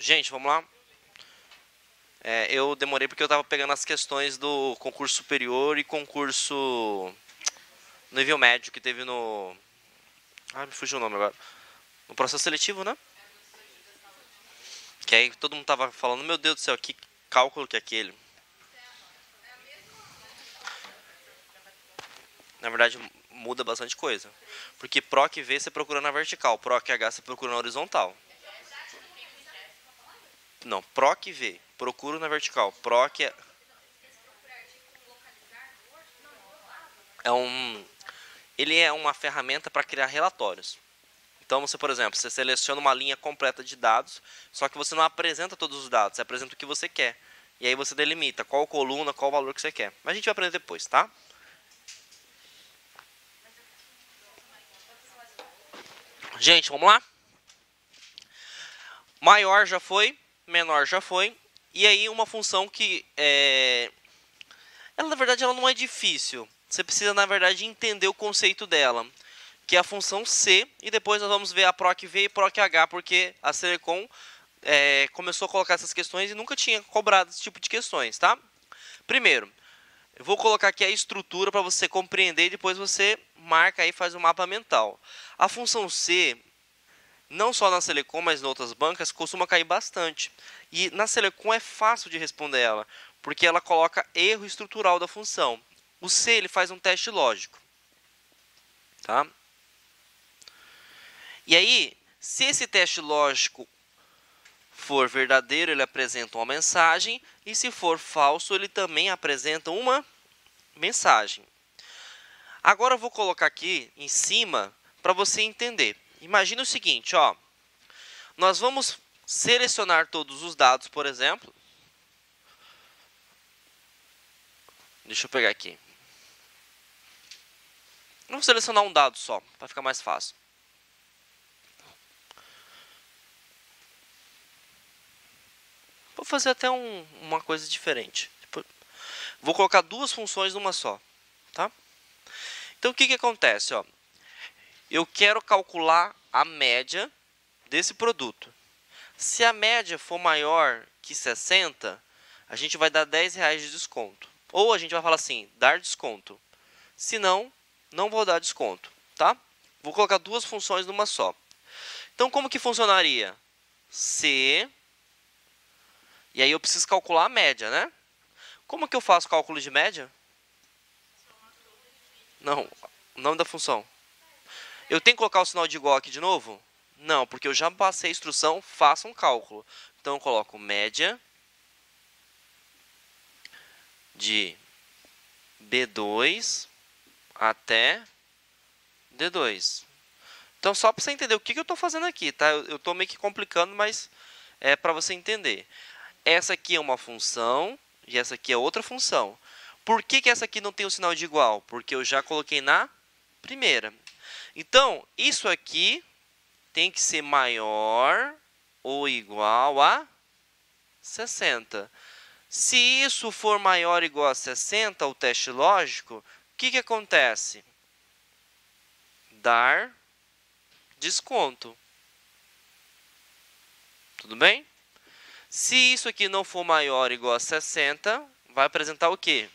Gente, vamos lá. Eu demorei porque eu estava pegando as questões do concurso superior e concurso nível médio que teve no... Ah, me fugiu o nome agora. No processo seletivo, né? Que aí todo mundo tava falando, meu Deus do céu, que cálculo que é aquele. Na verdade, muda bastante coisa. Porque PROC V você procura na vertical, PROC H você procura na horizontal. Não, PROC V, procuro na vertical. PROC é um... Ele é uma ferramenta para criar relatórios. Então, você, por exemplo, você seleciona uma linha completa de dados, só que você não apresenta todos os dados, você apresenta o que você quer. E aí você delimita qual coluna, qual valor que você quer. Mas a gente vai aprender depois, tá? Gente, vamos lá? Maior já foi, menor já foi. E aí uma função que ela, na verdade, ela não é difícil. Você precisa, na verdade, entender o conceito dela, que é a função C, e depois nós vamos ver a PROC V e PROC H, porque a Celecom começou a colocar essas questões e nunca tinha cobrado esse tipo de questões, tá? Primeiro, eu vou colocar aqui a estrutura para você compreender e depois você marca aí e faz um mapa mental. A função C, não só na Celecom, mas em outras bancas, costuma cair bastante. E na Celecom é fácil de responder ela, porque ela coloca erro estrutural da função. O C ele faz um teste lógico. Tá? E aí, se esse teste lógico for verdadeiro, ele apresenta uma mensagem, e se for falso, ele também apresenta uma mensagem. Agora eu vou colocar aqui em cima para você entender. Imagina o seguinte, ó. Nós vamos selecionar todos os dados, por exemplo. Deixa eu pegar aqui. Vamos selecionar um dado só, para ficar mais fácil. Vou fazer até uma coisa diferente. Vou colocar duas funções numa só, tá? Então, o que acontece? Ó? Eu quero calcular a média desse produto. Se a média for maior que 60, a gente vai dar R$10 de desconto. Ou a gente vai falar assim, dar desconto. Se não, não vou dar desconto, tá? Vou colocar duas funções numa só. Então, como que funcionaria? C, e aí eu preciso calcular a média, né? Como que eu faço cálculo de média? Não, o nome da função. Eu tenho que colocar o sinal de igual aqui de novo? Não, porque eu já passei a instrução, faça um cálculo. Então, eu coloco média de B2 até D2. Então, só para você entender o que eu estou fazendo aqui, tá? Eu estou meio que complicando, mas é para você entender. Essa aqui é uma função e essa aqui é outra função. Por que essa aqui não tem o sinal de igual? Porque eu já coloquei na primeira. Então, isso aqui tem que ser maior ou igual a 60. Se isso for maior ou igual a 60, o teste lógico, o que acontece? Dar desconto. Tudo bem? Se isso aqui não for maior ou igual a 60, vai apresentar o quê?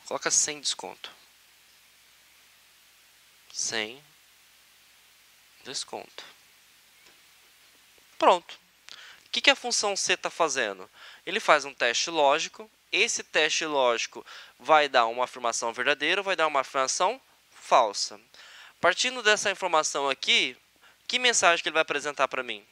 Coloca sem desconto. Sem desconto. Pronto. O que a função C está fazendo? Ele faz um teste lógico. Esse teste lógico vai dar uma afirmação verdadeira ou vai dar uma afirmação falsa. Partindo dessa informação aqui, que mensagem que ele vai apresentar para mim?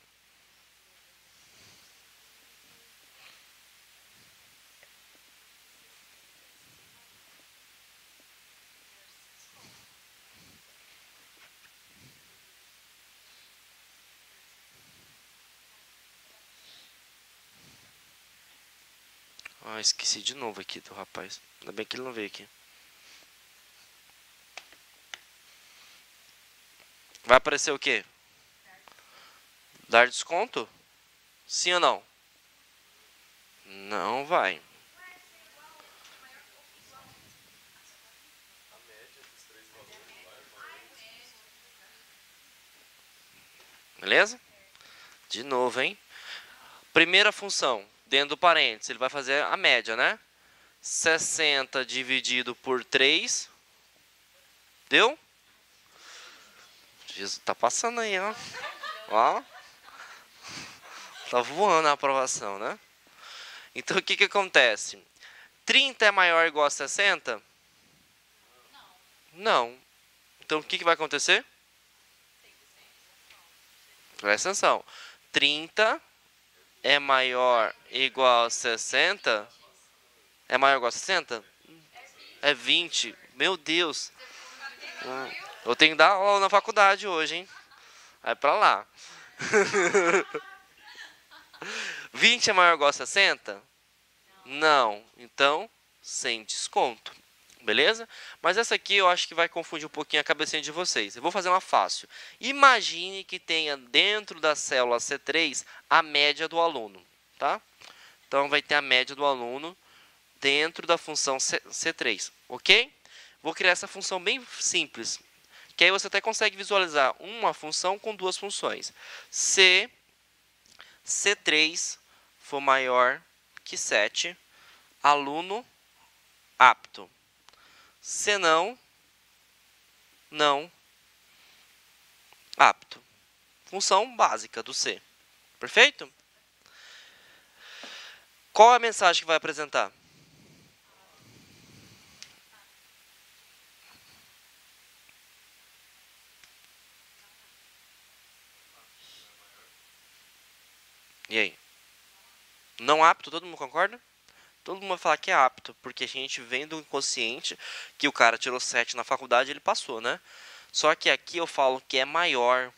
Esqueci de novo aqui do rapaz. Ainda bem que ele não veio aqui. Vai aparecer o quê? Dar desconto? Sim ou não? Não vai. Beleza? De novo, hein? Primeira função, dentro do parênteses, ele vai fazer a média, né? 60 dividido por 3. Deu? Jesus, tá passando aí, ó. Ó. Tá voando a aprovação, né? Então, o que que acontece? 30 é maior ou igual a 60? Não. Então, o que que vai acontecer? Presta atenção. 30 é maior ou igual a 60? É maior ou igual a 60? É 20. Meu Deus. Eu tenho que dar aula na faculdade hoje, hein? Vai pra lá. 20 é maior ou igual a 60? Não. Então, sem desconto. Beleza? Mas essa aqui eu acho que vai confundir um pouquinho a cabecinha de vocês. Eu vou fazer uma fácil. Imagine que tenha dentro da célula C3 a média do aluno. Tá? Então, vai ter a média do aluno dentro da função C3. Ok? Vou criar essa função bem simples. Que aí você até consegue visualizar uma função com duas funções. Se C3 for maior que 7, aluno apto. Se não, não apto. Função básica do C. Perfeito? Qual é a mensagem que vai apresentar? E aí? Não apto, todo mundo concorda? Todo mundo vai falar que é apto, porque a gente vem do inconsciente que o cara tirou 7 na faculdade e ele passou, né? Só que aqui eu falo que é maior.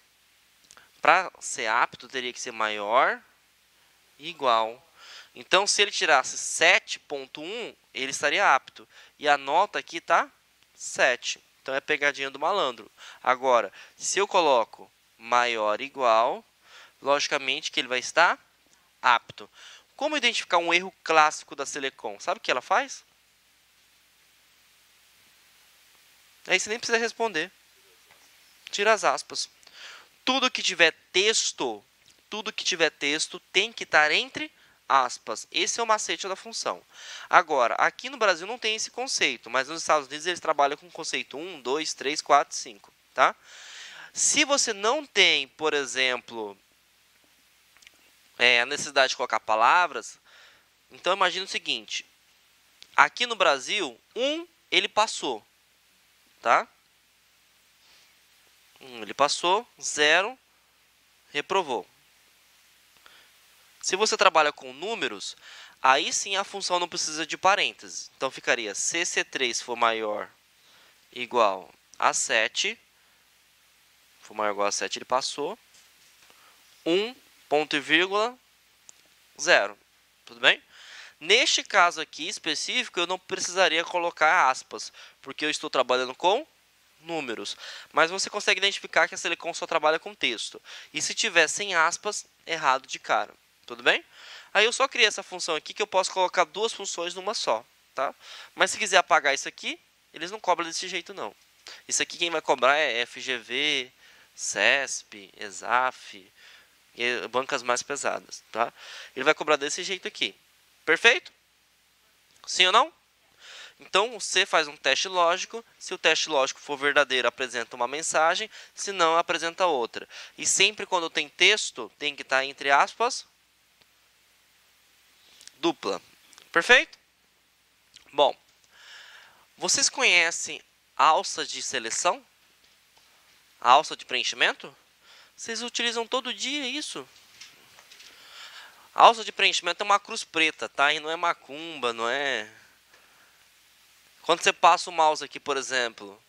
Para ser apto, teria que ser maior e igual. Então, se ele tirasse 7,1, ele estaria apto. E a nota aqui está 7. Então, é pegadinha do malandro. Agora, se eu coloco maior ou igual, logicamente que ele vai estar apto. Como identificar um erro clássico da Selecom? Sabe o que ela faz? Aí você nem precisa responder. Tira as aspas. Tudo que tiver texto tem que estar entre aspas. Esse é o macete da função. Agora, aqui no Brasil não tem esse conceito, mas nos Estados Unidos eles trabalham com o conceito 1, 2, 3, 4, 5. Tá? Se você não tem, por exemplo, a necessidade de colocar palavras, então imagine o seguinte. Aqui no Brasil, 1 ele passou. Tá? 1 ele passou, 0 reprovou. Se você trabalha com números, aí sim a função não precisa de parênteses. Então ficaria se C3 for maior igual a 7, for maior ou igual a 7, ele passou. 1, ponto e vírgula, 0. Tudo bem? Neste caso aqui específico, eu não precisaria colocar aspas, porque eu estou trabalhando com números. Mas você consegue identificar que a Selecom só trabalha com texto. E se tiver sem aspas, errado de cara. Tudo bem? Aí eu só criei essa função aqui que eu posso colocar duas funções numa só. Tá? Mas se quiser apagar isso aqui, eles não cobram desse jeito não. Isso aqui quem vai cobrar é FGV, CESP, ESAF, e bancas mais pesadas. Tá? Ele vai cobrar desse jeito aqui. Perfeito? Sim ou não? Então, você faz um teste lógico. Se o teste lógico for verdadeiro, apresenta uma mensagem. Se não, apresenta outra. E sempre quando tem texto, tem que estar entre aspas, dupla. Perfeito? Bom, vocês conhecem alça de seleção? Alça de preenchimento? Vocês utilizam todo dia isso. A alça de preenchimento é uma cruz preta, tá? E não é macumba, não é... Quando você passa o mouse aqui, por exemplo,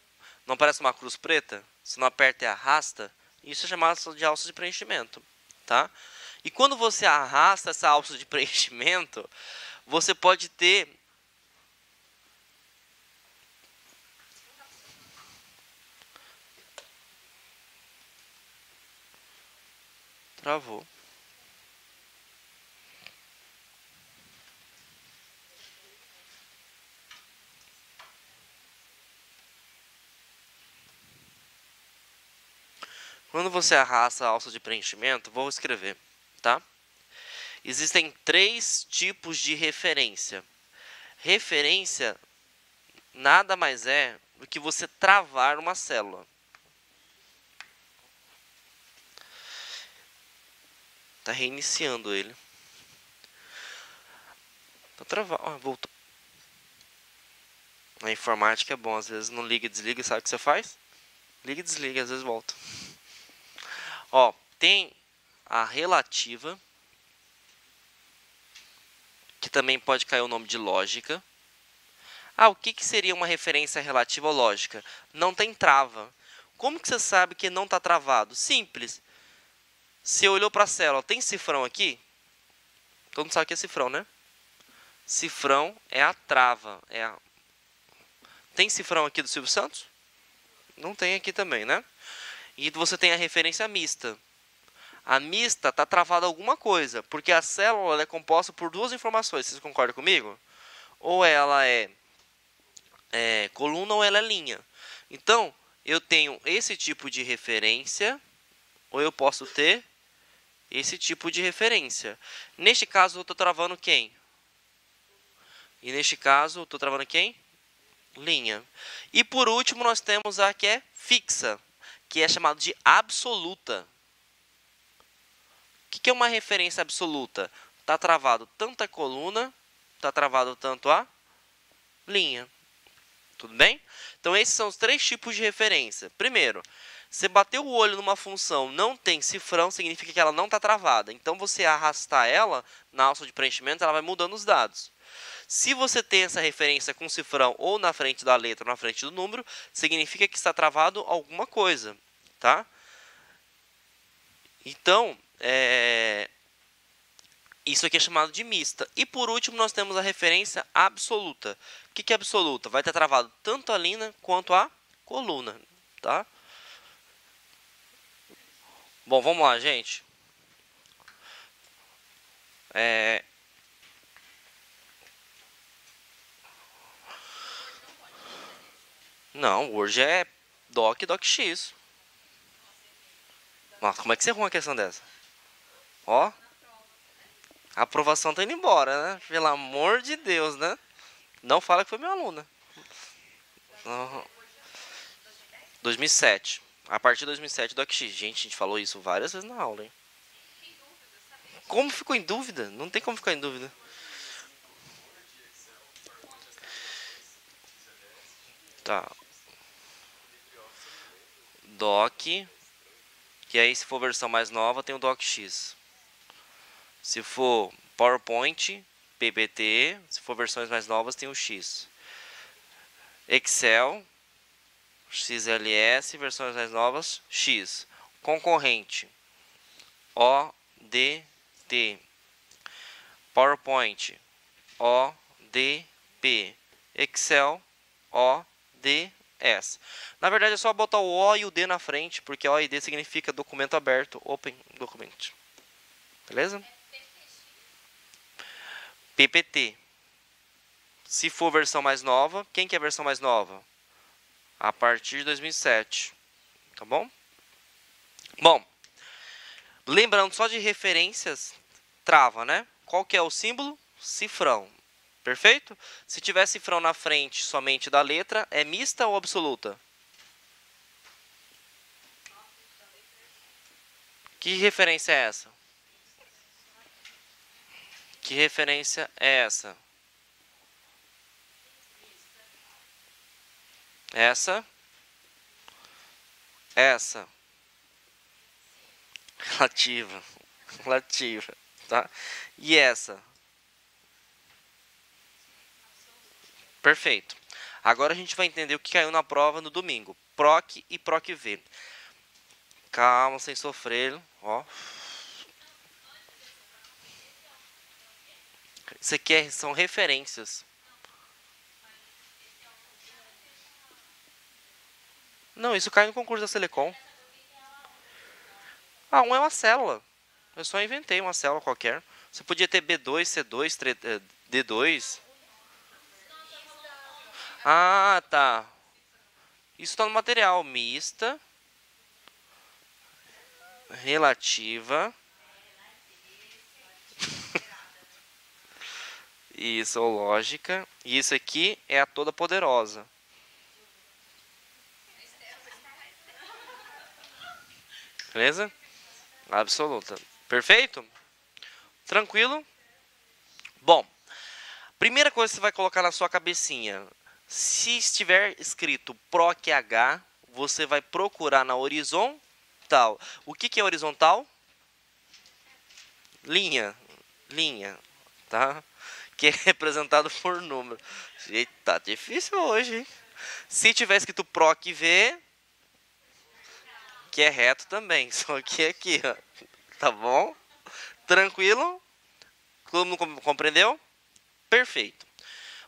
não parece uma cruz preta? Se não aperta e arrasta, isso é chamado de alça de preenchimento, tá? E quando você arrasta essa alça de preenchimento, você pode ter... Travou. Quando você arrasta a alça de preenchimento, vou escrever, tá? Existem 3 tipos de referência. Referência nada mais é do que você travar uma célula. Tá reiniciando ele. Tá travado. Ah, voltou. Na informática é bom, às vezes não liga e desliga, sabe o que você faz? Liga e desliga, às vezes volta. Ó, tem a relativa, que também pode cair o nome de lógica. Ah, o que seria uma referência relativa ou lógica? Não tem trava. Como que você sabe que não está travado? Simples. Se olhou para a célula, tem cifrão aqui? Todo mundo sabe que é cifrão, né? Cifrão é a trava. Tem cifrão aqui do Silvio Santos? Não tem aqui também, né? E você tem a referência mista. A mista está travada alguma coisa, porque a célula é composta por 2 informações. Vocês concordam comigo? Ou ela é coluna ou ela é linha. Então, eu tenho esse tipo de referência, ou eu posso ter esse tipo de referência. Neste caso, eu estou travando quem? E neste caso, eu estou travando quem? Linha. E por último, nós temos a que é fixa, que é chamada de absoluta. O que é uma referência absoluta? Está travado tanto a coluna, está travado tanto a linha. Tudo bem? Então, esses são os 3 tipos de referência. Primeiro, você bateu o olho numa função, não tem cifrão, significa que ela não está travada. Então, você arrastar ela na alça de preenchimento, ela vai mudando os dados. Se você tem essa referência com cifrão ou na frente da letra ou na frente do número, significa que está travado alguma coisa. Tá? Então, isso aqui é chamado de mista. E por último, nós temos a referência absoluta. O que é absoluta? Vai estar travado tanto a linha quanto a coluna. Tá? Bom, vamos lá, gente. Não, hoje é docx. Nossa, como é que você arruma uma questão dessa? Ó, a aprovação tá indo embora, né? Pelo amor de Deus, né? Não fala que foi minha aluna. 2007. A partir de 2007, docx. Gente, a gente falou isso várias vezes na aula, hein? Como ficou em dúvida? Não tem como ficar em dúvida. Tá. Doc. Que aí, se for versão mais nova, tem o docx. Se for PowerPoint, PPT. Se for versões mais novas, tem o X. Excel, XLS, versões mais novas, X. Concorrente, ODT. PowerPoint, ODP. Excel, ODS. Na verdade é só botar o O e o D na frente, porque O e D significa documento aberto, Open Document. Beleza? PPT. Se for versão mais nova, quem que é a versão mais nova? A partir de 2007. Tá bom? Bom, lembrando só de referências, trava, né? Qual que é o símbolo? Cifrão. Perfeito? Se tiver cifrão na frente somente da letra, é mista ou absoluta? Que referência é essa? Que referência é essa? Essa. Relativa. Tá? E essa? Perfeito. Agora a gente vai entender o que caiu na prova no domingo. PROC e PROC-V. Calma, sem sofrer. Ó. Isso aqui são referências. Não, isso cai no concurso da Selecom. Ah, um é uma célula. Eu só inventei uma célula qualquer. Você podia ter B2, C2, D2. Ah, tá. Isso está no material. Mista. relativa. Isso, ou lógica. E isso aqui é a toda poderosa. Beleza? Absoluta. Perfeito? Tranquilo? Bom, primeira coisa que você vai colocar na sua cabecinha. Se estiver escrito PROC-H, você vai procurar na horizontal. O que é horizontal? Linha. Linha. Tá? Que é representado por número. Eita, tá difícil hoje, hein? Se tiver escrito PROC-V, que é reto também. Só que aqui, ó. Tá bom? Tranquilo? Todo mundo compreendeu? Perfeito.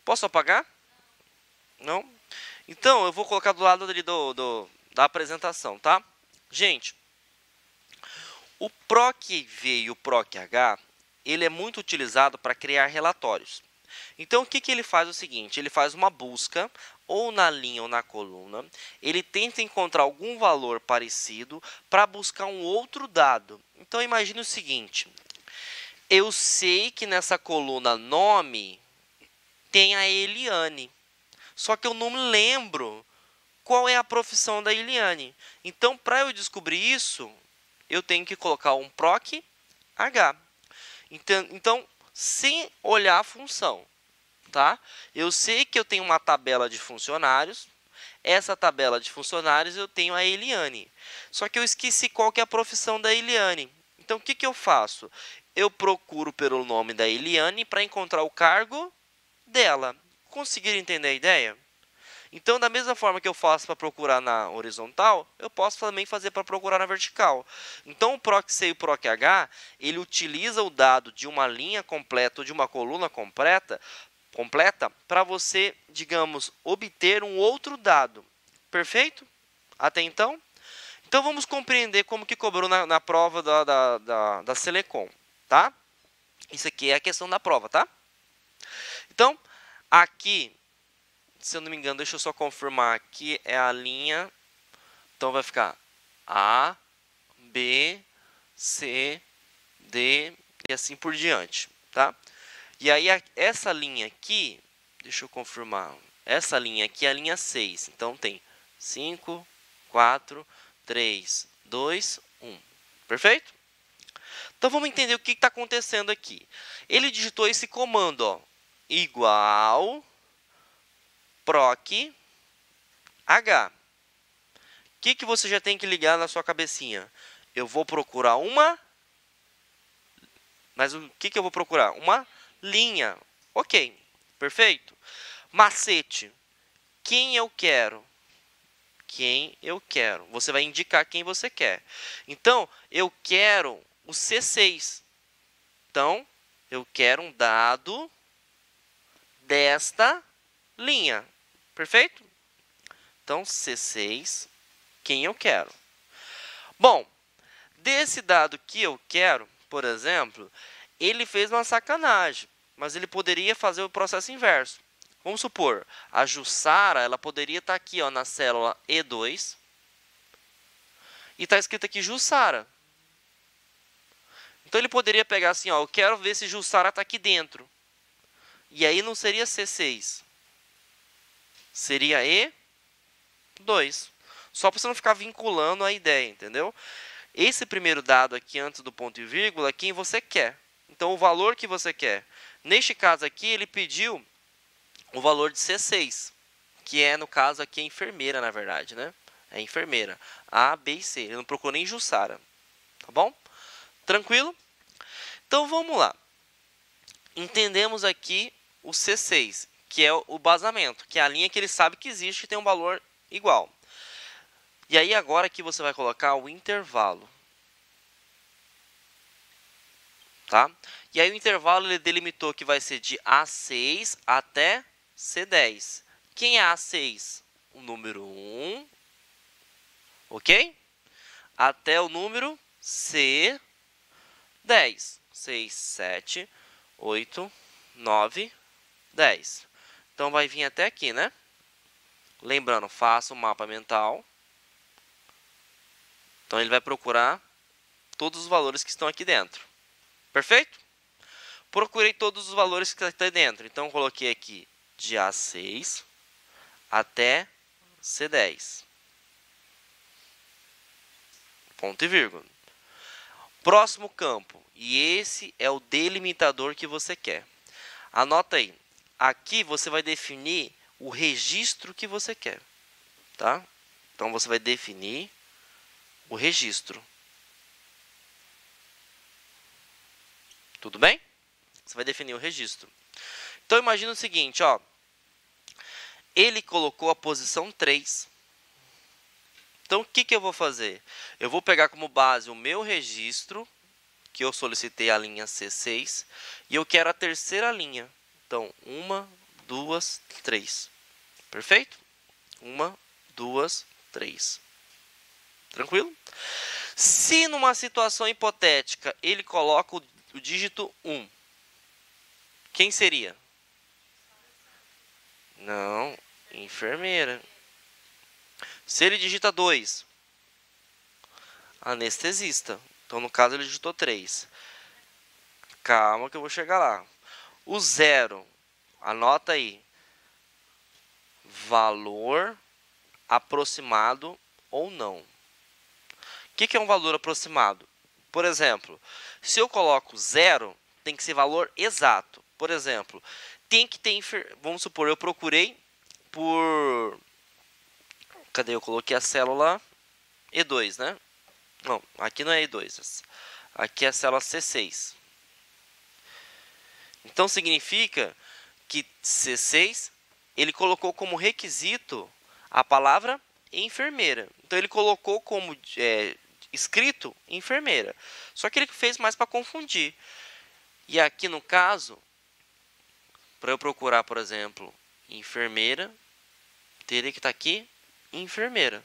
Posso apagar? Não? Então, eu vou colocar do lado ali da apresentação, tá? Gente, o PROC-V e o PROC-H, ele é muito utilizado para criar relatórios. Então, o que ele faz é o seguinte, ele faz uma busca, ou na linha ou na coluna, ele tenta encontrar algum valor parecido para buscar um outro dado. Então, imagine o seguinte, eu sei que nessa coluna nome tem a Eliane, só que eu não me lembro qual é a profissão da Eliane. Então, para eu descobrir isso, eu tenho que colocar um PROC-H. Então, sem olhar a função, tá? Eu sei que eu tenho uma tabela de funcionários. Essa tabela de funcionários eu tenho a Eliane. Só que eu esqueci qual que é a profissão da Eliane. Então, o que eu faço? Eu procuro pelo nome da Eliane para encontrar o cargo dela. Conseguiram entender a ideia? Então, da mesma forma que eu faço para procurar na horizontal, eu posso também fazer para procurar na vertical. Então, o PROC-C e o PROC-H, ele utiliza o dado de uma linha completa ou de uma coluna completa para você, digamos, obter um outro dado. Perfeito? Até então? Então, vamos compreender como que cobrou na prova da Selecom, tá? Isso aqui é a questão da prova, tá? Então, aqui, se eu não me engano, deixa eu só confirmar, aqui é a linha, então vai ficar A, B, C, D e assim por diante, tá? E aí, essa linha aqui, deixa eu confirmar, essa linha aqui é a linha 6, então tem 5, 4, 3, 2, 1, perfeito? Então, vamos entender o que está acontecendo aqui. Ele digitou esse comando, ó, igual PROC-H. O que você já tem que ligar na sua cabecinha? Eu vou procurar uma... Mas o que eu vou procurar? Uma linha. Ok, perfeito. Macete. Quem eu quero? Quem eu quero. Você vai indicar quem você quer. Então, eu quero o C6. Então, eu quero um dado desta linha. Perfeito? Então, C6, quem eu quero. Bom, desse dado que eu quero, por exemplo, ele fez uma sacanagem, mas ele poderia fazer o processo inverso. Vamos supor, a Jussara, ela poderia estar aqui, ó, na célula E2, e está escrito aqui Jussara. Então, ele poderia pegar assim, ó, eu quero ver se Jussara está aqui dentro. E aí não seria C6. Seria E2. Só para você não ficar vinculando a ideia, entendeu? Esse primeiro dado aqui, antes do ponto e vírgula, é quem você quer. Então, o valor que você quer. Neste caso aqui, ele pediu o valor de C6, que é, no caso aqui, a enfermeira, na verdade, né? É enfermeira. A, B e C. Ele não procurou nem Jussara. Tá bom? Tranquilo? Então, vamos lá. Entendemos aqui o C6, que é o basamento, que é a linha que ele sabe que existe e tem um valor igual. E aí, agora aqui você vai colocar o intervalo. Tá? E aí, o intervalo ele delimitou que vai ser de A6 até C10. Quem é A6? O número 1. Ok? Até o número C10. 6, 7, 8, 9, 10. Então, vai vir até aqui, né? Lembrando, faça o mapa mental. Então, ele vai procurar todos os valores que estão aqui dentro. Perfeito? Procurei todos os valores que estão dentro. Então, coloquei aqui de A6 até C10. Ponto e vírgula. Próximo campo. E esse é o delimitador que você quer. Anota aí. Aqui você vai definir o registro que você quer. Tá? Então, você vai definir o registro. Tudo bem? Você vai definir o registro. Então, imagina o seguinte, ó. Ele colocou a posição 3. Então, o que eu vou fazer? Eu vou pegar como base o meu registro, que eu solicitei a linha C6, e eu quero a terceira linha. Então, 1, 2, 3. Perfeito? 1, 2, 3. Tranquilo? Se numa situação hipotética ele coloca o dígito 1, quem seria? Não, enfermeira. Se ele digita 2, anestesista. Então, no caso, ele digitou 3. Calma que eu vou chegar lá. O 0, anota aí. Valor aproximado ou não. O que é um valor aproximado? Por exemplo, se eu coloco 0, tem que ser valor exato. Por exemplo, tem que ter... Vamos supor, eu procurei por... Cadê? Eu coloquei a célula E2, né? Não, aqui não é E2. Aqui é a célula C6. Então, significa que C6, ele colocou como requisito a palavra enfermeira. Então, ele colocou como escrito enfermeira. Só que ele fez mais para confundir. E aqui, no caso, para eu procurar, por exemplo, enfermeira, teria que estar aqui enfermeira.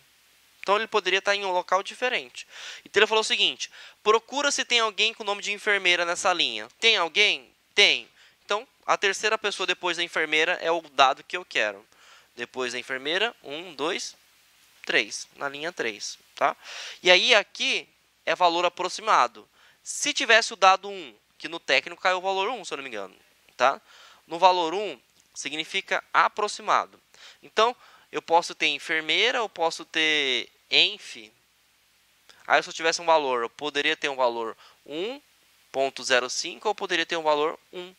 Então, ele poderia estar em um local diferente. Então, ele falou o seguinte: procura se tem alguém com o nome de enfermeira nessa linha. Tem alguém? Tem. Então, a terceira pessoa depois da enfermeira é o dado que eu quero. Depois da enfermeira, 1, 2, 3. Na linha 3. Tá? E aí, aqui é valor aproximado. Se tivesse o dado 1, que no técnico caiu o valor 1, se eu não me engano. Tá? No valor 1, significa aproximado. Então, eu posso ter enfermeira, eu posso ter enf. Aí, se eu tivesse um valor, eu poderia ter um valor 1.05 ou poderia ter um valor 1.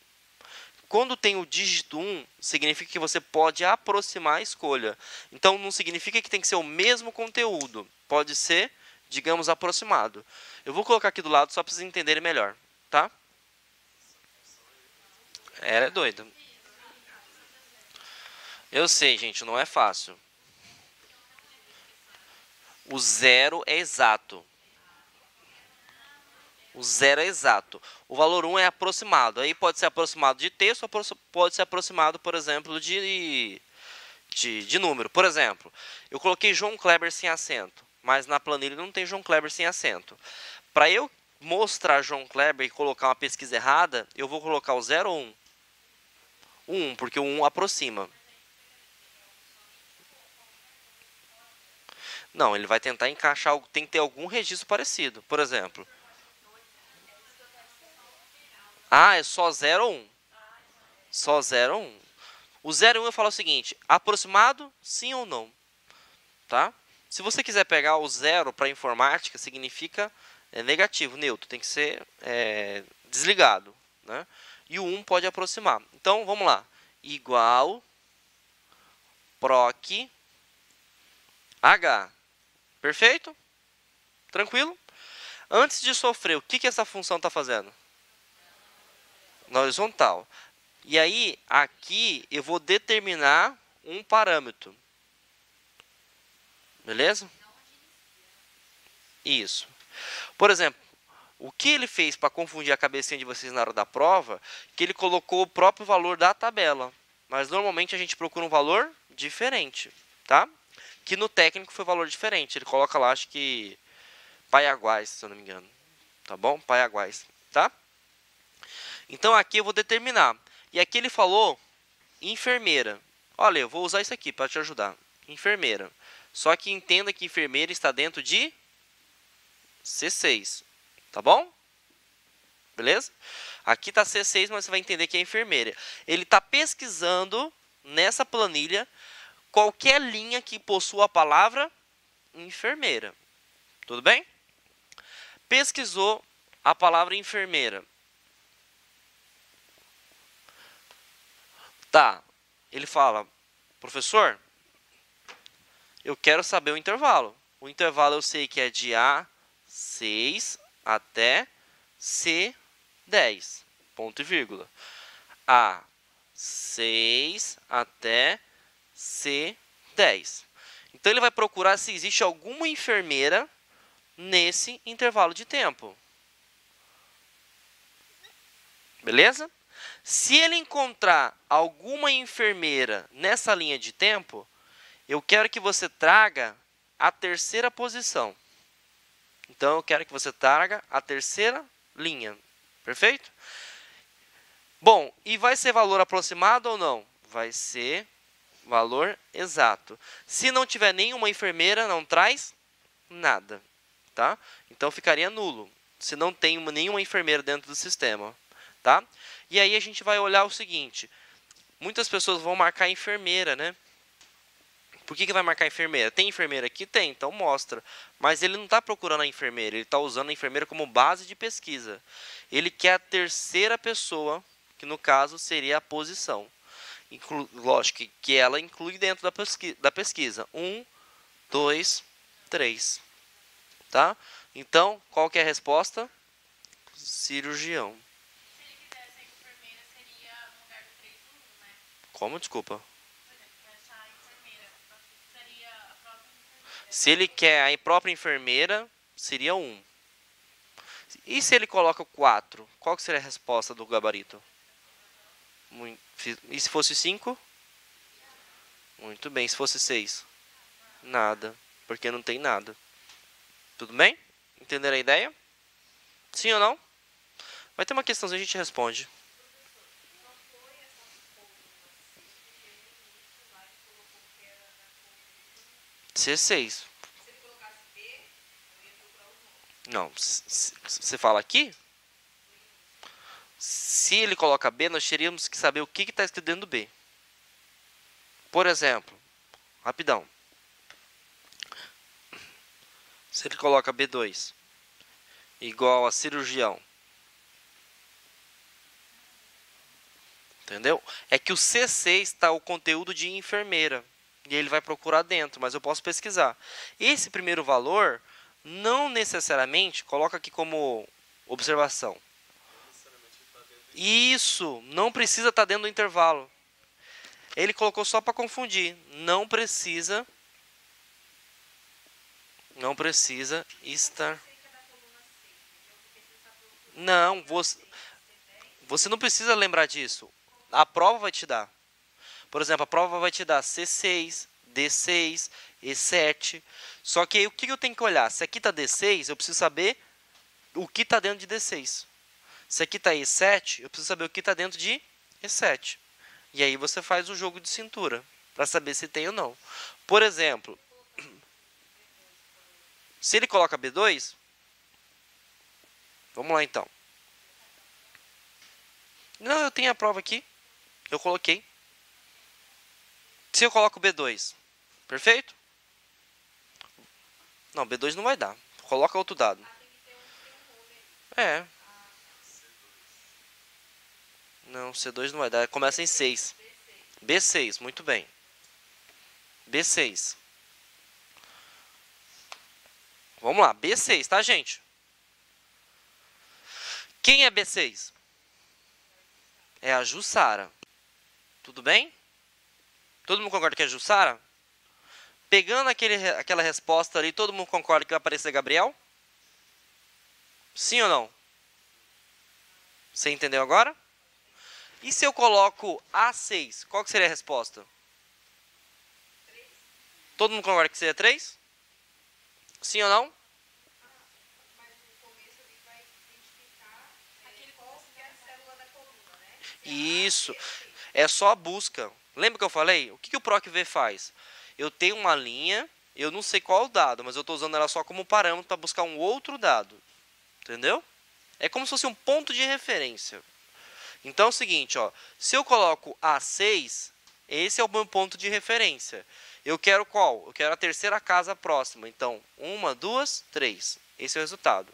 Quando tem o dígito 1, significa que você pode aproximar a escolha. Então, não significa que tem que ser o mesmo conteúdo. Pode ser, digamos, aproximado. Eu vou colocar aqui do lado só para vocês entenderem melhor. Tá? Ela é doida. Eu sei, gente, não é fácil. O 0 é exato. O 0 é exato. O valor 1 é aproximado. Aí pode ser aproximado de texto, ou pode ser aproximado, por exemplo, de número. Por exemplo, eu coloquei João Kleber sem acento, mas na planilha não tem João Kleber sem acento. Para eu mostrar João Kleber e colocar uma pesquisa errada, eu vou colocar o 0 ou 1? O 1, porque o 1 aproxima. Não, ele vai tentar encaixar, tem que ter algum registro parecido. Por exemplo. Ah, é só 0 ou 1? Só 0 ou 1. O 0 e 1 eu falo o seguinte: aproximado, sim ou não. Tá? Se você quiser pegar o 0 para informática, significa negativo, neutro. Tem que ser desligado. Né? E o 1 pode aproximar. Então, vamos lá. Igual proc H. Perfeito? Tranquilo? Antes de sofrer, o que essa função está fazendo? Na horizontal. E aí, aqui, eu vou determinar um parâmetro. Beleza? Isso. Por exemplo, o que ele fez para confundir a cabecinha de vocês na hora da prova, que ele colocou o próprio valor da tabela. Mas, normalmente, a gente procura um valor diferente. Tá? Que no técnico foi valor diferente. Ele coloca lá, acho que Paiaguás, se eu não me engano. Tá bom? Paiaguás. Tá? Então, aqui eu vou determinar. E aqui ele falou enfermeira. Olha, eu vou usar isso aqui para te ajudar. Enfermeira. Só que entenda que enfermeira está dentro de C6. Tá bom? Beleza? Aqui está C6, mas você vai entender que é enfermeira. Ele está pesquisando nessa planilha qualquer linha que possua a palavra enfermeira. Tudo bem? Pesquisou a palavra enfermeira. Tá. Ele fala, professor, eu quero saber o intervalo. O intervalo eu sei que é de A6 até C10, ponto e vírgula. A6 até C10. Então, ele vai procurar se existe alguma enfermeira nesse intervalo de tempo. Beleza? Se ele encontrar alguma enfermeira nessa linha de tempo, eu quero que você traga a terceira posição. Então, eu quero que você traga a terceira linha. Perfeito? Bom, e vai ser valor aproximado ou não? Vai ser valor exato. Se não tiver nenhuma enfermeira, não traz nada. Tá? Então, ficaria nulo, se não tem nenhuma enfermeira dentro do sistema. Tá? E aí, a gente vai olhar o seguinte. Muitas pessoas vão marcar enfermeira, né? Por que vai marcar enfermeira? Tem enfermeira aqui? Tem, então mostra. Mas ele não está procurando a enfermeira, ele está usando a enfermeira como base de pesquisa. Ele quer a terceira pessoa, que no caso seria a posição. Lógico que ela inclui dentro da pesquisa. 1, 2, 3. Tá? Então, qual que é a resposta? Cirurgião. Se ele quisesse a enfermeira, seria no lugar do 3 do 1, né? Como? Desculpa. Se ele quer a enfermeira, seria a própria enfermeira. Se ele quer a própria enfermeira, seria 1. E se ele coloca 4? Qual que seria a resposta do gabarito? E se fosse 5? Muito bem. Se fosse 6? Nada. Porque não tem nada. Tudo bem? Entenderam a ideia? Sim ou não? Vai ter uma questãozinha, a gente responde. C6. Se ele colocasse B, eu ia procurar os nomes. Não, você fala aqui? Se ele coloca B, nós teríamos que saber o que está escrito dentro do B. Por exemplo, rapidão. Se ele coloca B2 igual a cirurgião. Entendeu? É que o C6 está o conteúdo de enfermeira. E ele vai procurar dentro, mas eu posso pesquisar. Esse primeiro valor, não necessariamente, coloca aqui como observação. Isso, não precisa estar dentro do intervalo. Ele colocou só para confundir. Não precisa estar. Não, você não precisa lembrar disso. A prova vai te dar. Por exemplo, a prova vai te dar C6, D6, E7. Só que aí o que eu tenho que olhar? Se aqui está D6, eu preciso saber o que está dentro de D6. Se aqui está E7, eu preciso saber o que está dentro de E7. E aí você faz o jogo de cintura para saber se tem ou não. Por exemplo, se ele coloca B2, vamos lá então. Não, eu tenho a prova aqui. Eu coloquei. Se eu coloco B2, perfeito? Não, B2 não vai dar. Coloca outro dado. É. Não, C2 não vai dar. Começa em 6. B6, muito bem. B6. Vamos lá, B6, tá, gente? Quem é B6? É a Jussara. Tudo bem? Todo mundo concorda que é a Jussara? Pegando aquela resposta ali, todo mundo concorda que vai aparecer Gabriel? Sim ou não? Você entendeu agora? E se eu coloco A6, qual que seria a resposta? 3. Todo mundo concorda que seria 3? Sim ou não? Mas no começo ele vai identificar qual que é a célula da coluna, né? Isso. É só a busca. Lembra que eu falei? O que o PROC-V faz? Eu tenho uma linha, eu não sei qual é o dado, mas eu estou usando ela só como parâmetro para buscar um outro dado. Entendeu? É como se fosse um ponto de referência. Então é o seguinte, ó, se eu coloco A6, esse é o meu ponto de referência. Eu quero qual? Eu quero a terceira casa próxima. Então, 1, 2, 3. Esse é o resultado.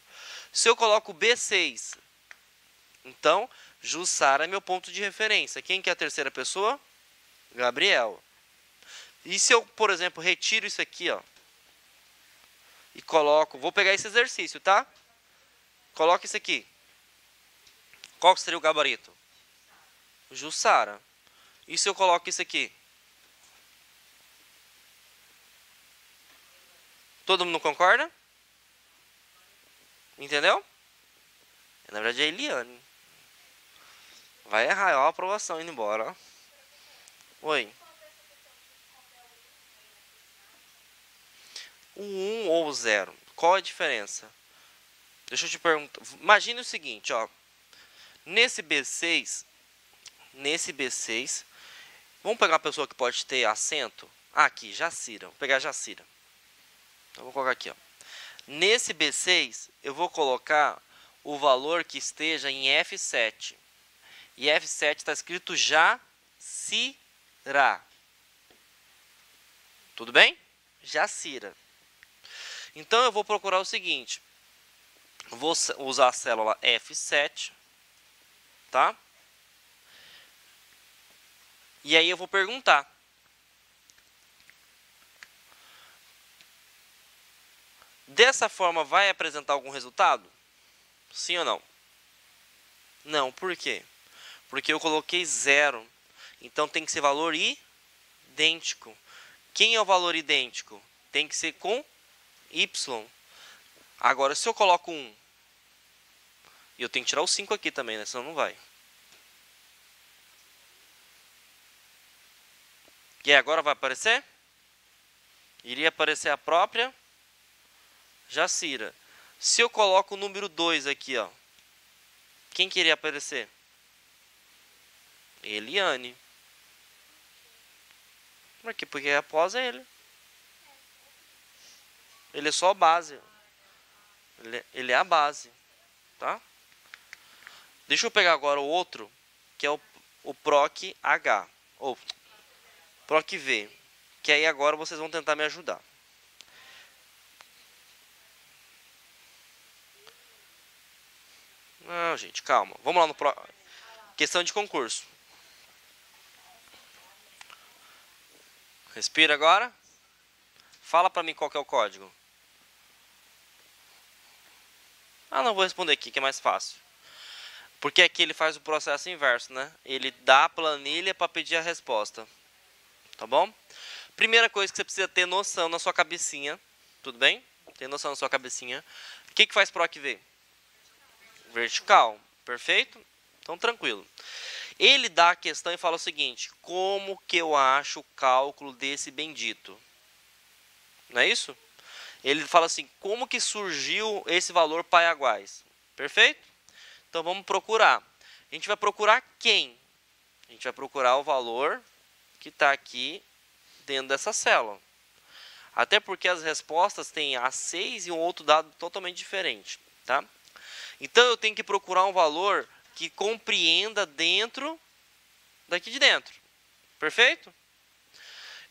Se eu coloco B6, então, Jussara é meu ponto de referência. Quem que é a terceira pessoa? Gabriel. E se eu, por exemplo, retiro isso aqui, ó, e coloco... Vou pegar esse exercício, tá? Coloca isso aqui. Qual seria o gabarito? Jussara. E se eu coloco isso aqui? Todo mundo concorda? Entendeu? Na verdade é Eliane. Vai errar, ó, a aprovação indo embora, ó. Oi. O 1 ou o 0. Qual a diferença? Deixa eu te perguntar. Imagine o seguinte, ó. Nesse B6, vamos pegar uma pessoa que pode ter acento. Ah, aqui, Jacira. Vou pegar Jacira. Então, vou colocar aqui, ó. Nesse B6, eu vou colocar o valor que esteja em F7. E F7 está escrito Jacira. Tudo bem? Jacira. Então, eu vou procurar o seguinte. Vou usar a célula F7. Tá? E aí eu vou perguntar. Dessa forma, vai apresentar algum resultado? Sim ou não? Não, por quê? Porque eu coloquei 0. Então, tem que ser valor idêntico. Quem é o valor idêntico? Tem que ser com Y. Agora, se eu coloco 1, e eu tenho que tirar o 5 aqui também, né? Senão não vai. E agora vai aparecer? Iria aparecer a própria Jacira. Se eu coloco o número 2 aqui, ó, quem queria aparecer? Eliane. Por quê? Porque após ele. Ele é só a base. Ele é a base. Tá? Deixa eu pegar agora o outro, que é o PROC H. Ou PROC V. Que aí agora vocês vão tentar me ajudar. Não, gente, calma. Vamos lá no questão de concurso. Respira agora. Fala pra mim qual que é o código. Ah, não, vou responder aqui, que é mais fácil. Porque aqui ele faz o processo inverso, né? Ele dá a planilha para pedir a resposta. Tá bom? Primeira coisa que você precisa ter noção na sua cabecinha. Tudo bem? Tem noção na sua cabecinha. O que faz PROC V? Vertical. Perfeito? Então, tranquilo. Ele dá a questão e fala o seguinte. Como que eu acho o cálculo desse bendito? Não é isso? Ele fala assim. Como que surgiu esse valor Paiaguás? Perfeito? Então, vamos procurar. A gente vai procurar quem? A gente vai procurar o valor que está aqui dentro dessa célula. Até porque as respostas têm A6 e um outro dado totalmente diferente. Tá? Então, eu tenho que procurar um valor que compreenda dentro daqui de dentro. Perfeito?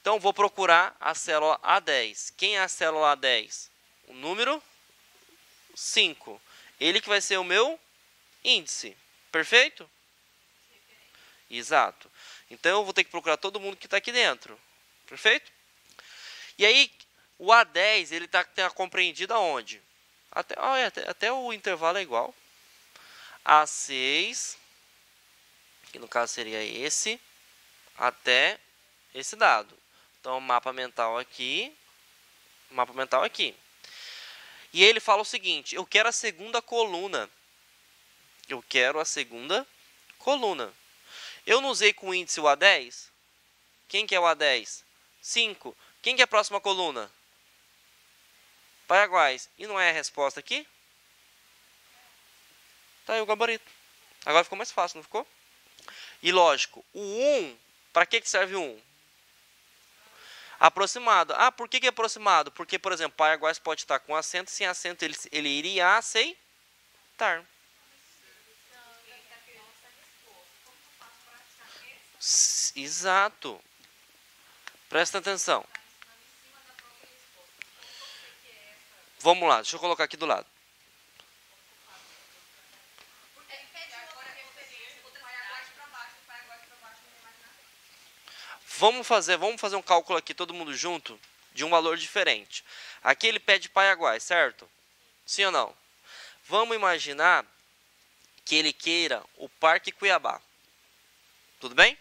Então, vou procurar a célula A10. Quem é a célula A10? O número 5. Ele que vai ser o meu índice. Perfeito? Exato. Então, eu vou ter que procurar todo mundo que está aqui dentro. Perfeito? E aí, o A10, ele está compreendido aonde? Até o intervalo é igual. A6, que no caso seria esse, até esse dado. Então, mapa mental aqui, mapa mental aqui. E ele fala o seguinte, eu quero a segunda coluna. Eu quero a segunda coluna. Eu não usei com o índice o A10? Quem que é o A10? 5. Quem que é a próxima coluna? Paiaguás. E não é a resposta aqui? Tá aí o gabarito. Agora ficou mais fácil, não ficou? E lógico, o 1, para que serve o 1? Aproximado. Ah, por que é aproximado? Porque, por exemplo, Paiaguás pode estar com acento, sem acento ele iria aceitar. hectare. Exato. Presta atenção. Vamos lá, deixa eu colocar aqui do lado. Vamos fazer um cálculo aqui todo mundo junto de um valor diferente. Aqui ele pede Paiaguás, certo? Sim ou não? Vamos imaginar que ele queira o Parque Cuiabá. Tudo bem?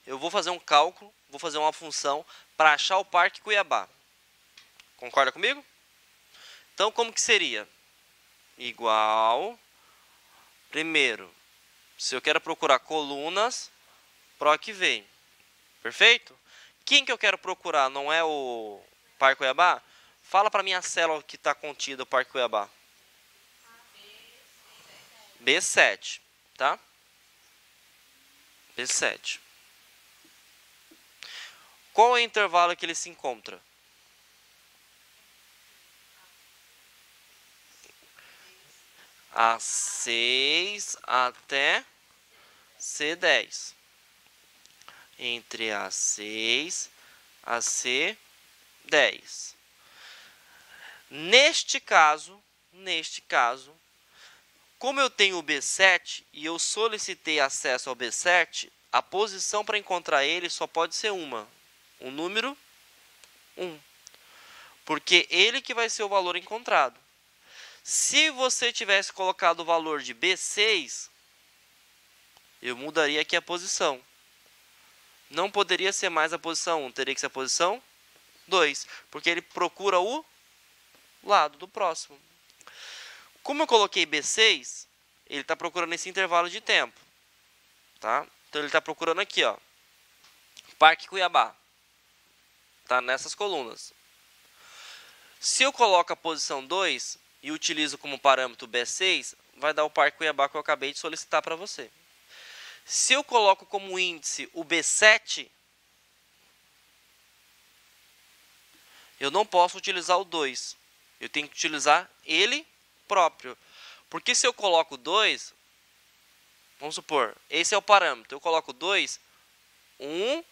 Eu vou fazer um cálculo, vou fazer uma função para achar o Parque Cuiabá. Concorda comigo? Então, como que seria? Igual, primeiro, se eu quero procurar colunas, PROC vem. Perfeito? Quem que eu quero procurar? Não é o Parque Cuiabá? Fala para mim a célula que está contida o Parque Cuiabá. B7, tá? B7. Qual é o intervalo que ele se encontra? A6 até C10. Entre A6 a C10. Neste caso, como eu tenho o B7 e eu solicitei acesso ao B7, a posição para encontrar ele só pode ser uma. O número 1. Porque ele que vai ser o valor encontrado. Se você tivesse colocado o valor de B6, eu mudaria aqui a posição. Não poderia ser mais a posição 1, teria que ser a posição 2, porque ele procura o lado do próximo. Como eu coloquei B6, ele está procurando esse intervalo de tempo. Tá? Então ele está procurando aqui, ó, Parque Cuiabá. Tá nessas colunas. Se eu coloco a posição 2 e utilizo como parâmetro B6, vai dar o Parque Cuiabá que eu acabei de solicitar para você. Se eu coloco como índice o B7, eu não posso utilizar o 2. Eu tenho que utilizar ele próprio. Porque se eu coloco 2, vamos supor, esse é o parâmetro. Eu coloco 2, 1,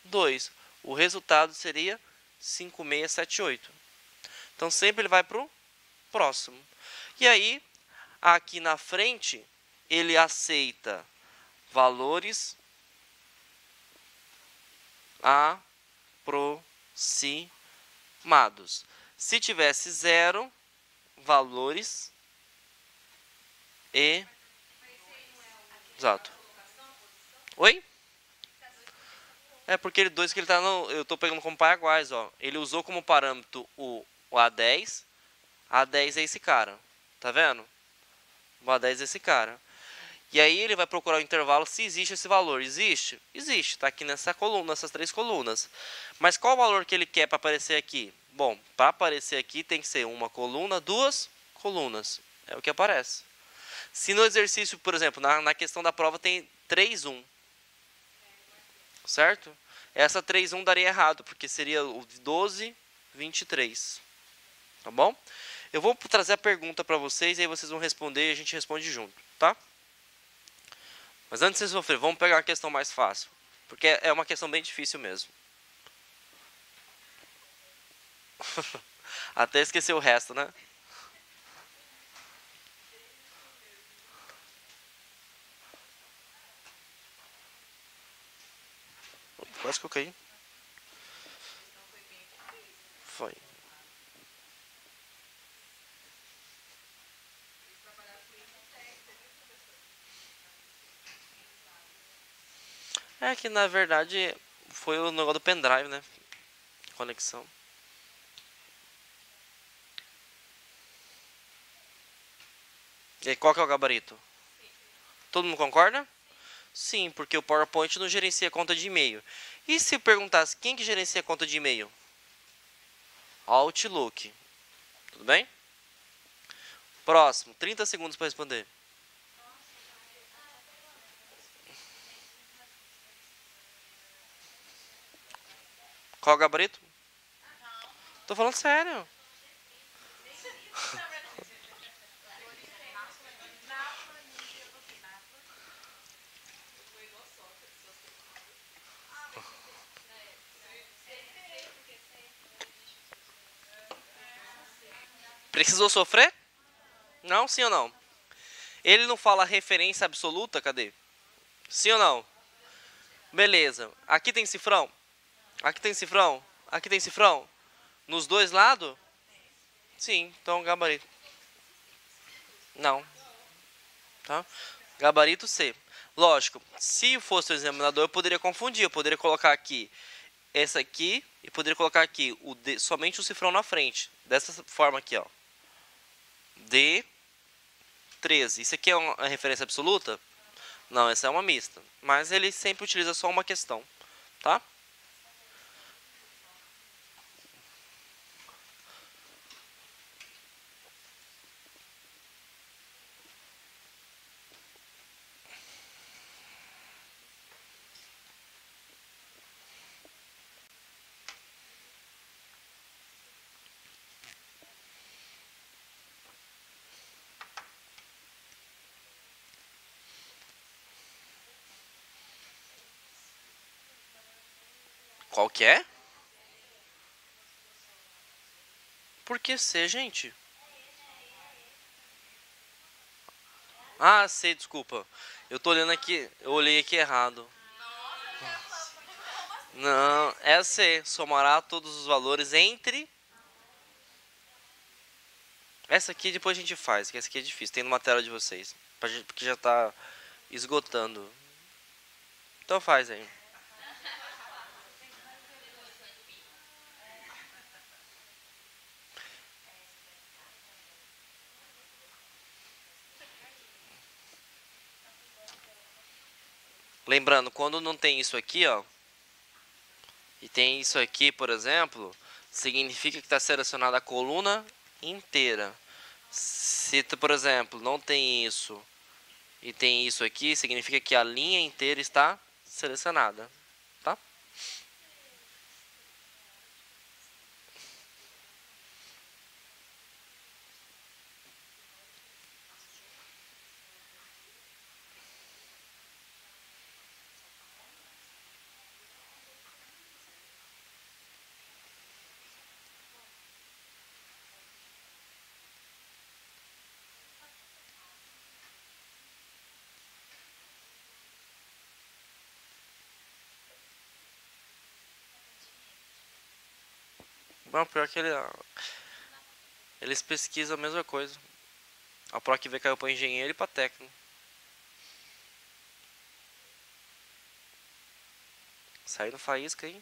2. O resultado seria 5678. Então, sempre ele vai para o próximo. E aí, aqui na frente, ele aceita valores aproximados. Se tivesse 0, valores exato. Oi? É porque ele 2 que ele tá no, eu estou pegando como Paiaguás, ó. Ele usou como parâmetro o A10. A10 é esse cara. Tá vendo? O A10 é esse cara. E aí ele vai procurar o intervalo se existe esse valor. Existe? Existe. Está aqui nessa coluna, nessas 3 colunas. Mas qual o valor que ele quer para aparecer aqui? Bom, para aparecer aqui tem que ser uma coluna, 2 colunas. É o que aparece. Se no exercício, por exemplo, na questão da prova tem 3, 1. Certo? Essa 3, 1 daria errado, porque seria o 12, 23. Tá bom? Eu vou trazer a pergunta para vocês, e aí vocês vão responder e a gente responde junto, tá? Mas antes de vocês sofrer, vamos pegar uma questão mais fácil. Porque é uma questão bem difícil mesmo. Até esquecer o resto, né? Quase que eu caí. Foi. É que na verdade foi o negócio do pendrive, né? Conexão. E aí, qual que é o gabarito? Todo mundo concorda? Sim, porque o PowerPoint não gerencia conta de e-mail. E se eu perguntasse quem que gerencia conta de e-mail? Outlook. Tudo bem? Próximo, 30 segundos para responder. Qual é o gabarito? Tô falando sério. Precisou sofrer? Não, sim ou não? Ele não fala referência absoluta, cadê? Sim ou não? Beleza. Aqui tem cifrão? Aqui tem cifrão? Aqui tem cifrão? Nos dois lados? Sim, então gabarito. Não, tá? Gabarito C. Lógico, se fosse o examinador, eu poderia confundir. Eu poderia colocar aqui essa aqui e poderia colocar aqui somente o cifrão na frente. Dessa forma aqui, ó. D13. Isso aqui é uma referência absoluta? Não, essa é uma mista. Mas ele sempre utiliza só uma questão, tá? Qual que é? Por que C, gente? Ah, C, desculpa. Eu tô olhando aqui, eu olhei aqui errado. Não, é C. Somará todos os valores entre... Essa aqui depois a gente faz, que essa aqui é difícil. Tem numa tela de vocês. Porque já tá esgotando. Então faz aí. Lembrando, quando não tem isso aqui, ó, e tem isso aqui, por exemplo, significa que está selecionada a coluna inteira. Se, por exemplo, não tem isso e tem isso aqui, significa que a linha inteira está selecionada, tá? Bom, pior que eles pesquisam a mesma coisa. A PROC V caiu para engenheiro e para técnico. Saindo faísca aí.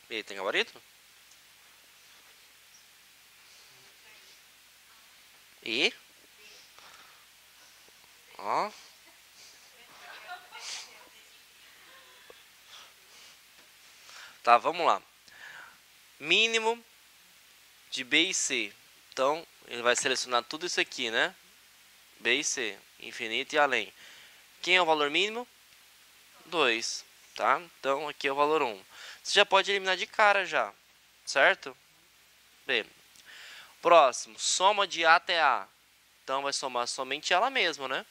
E aí, tem gabarito? E? Ó. Tá, vamos lá. Mínimo de B e C. Então, ele vai selecionar tudo isso aqui, né? B e C, infinito e além. Quem é o valor mínimo? 2, tá? Então, aqui é o valor 1. Você já pode eliminar de cara já, certo? B. Próximo, soma de A até A. Então, vai somar somente ela mesma, né?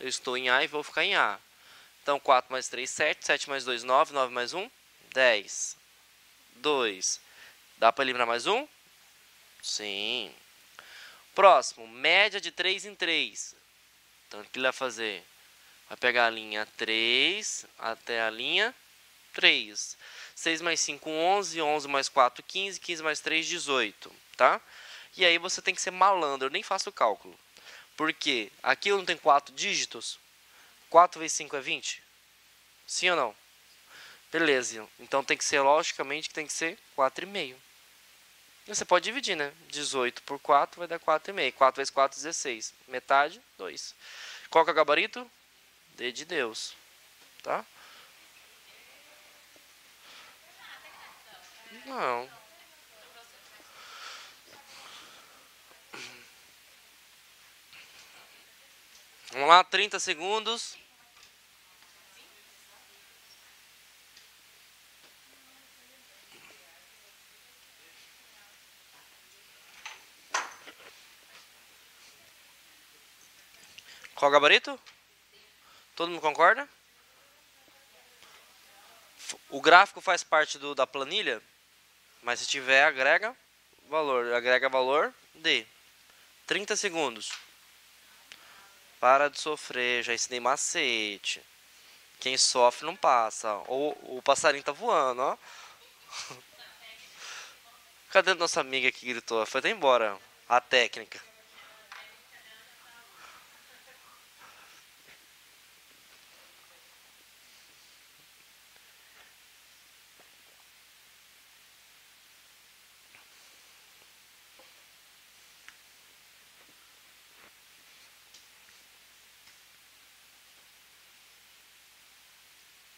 Eu estou em A e vou ficar em A. Então, 4 mais 3, 7. 7 mais 2, 9. 9 mais 1, 10. 2. Dá para eliminar mais um? Sim. Próximo, média de 3 em 3. Então, o que ele vai fazer? Vai pegar a linha 3 até a linha 3. 6 mais 5, 11. 11 mais 4, 15. 15 mais 3, 18. Tá? E aí você tem que ser malandro. Eu nem faço o cálculo. Porque aqui eu não tenho 4 dígitos. 4 vezes 5 é 20? Sim ou não? Beleza. Então tem que ser, logicamente, que tem que ser 4,5. Você pode dividir, né? 18 por 4 vai dar 4,5. 4 vezes 4, 16. Metade, 2. Qual que é o gabarito? D de Deus. Tá? Não. Vamos lá, 30 segundos. Qual o gabarito? Todo mundo concorda? O gráfico faz parte da planilha, mas se tiver, agrega valor D. 30 segundos. Para de sofrer, já ensinei macete. Quem sofre não passa. Ou o passarinho tá voando, ó. Cadê a nossa amiga que gritou? Foi até embora. A técnica.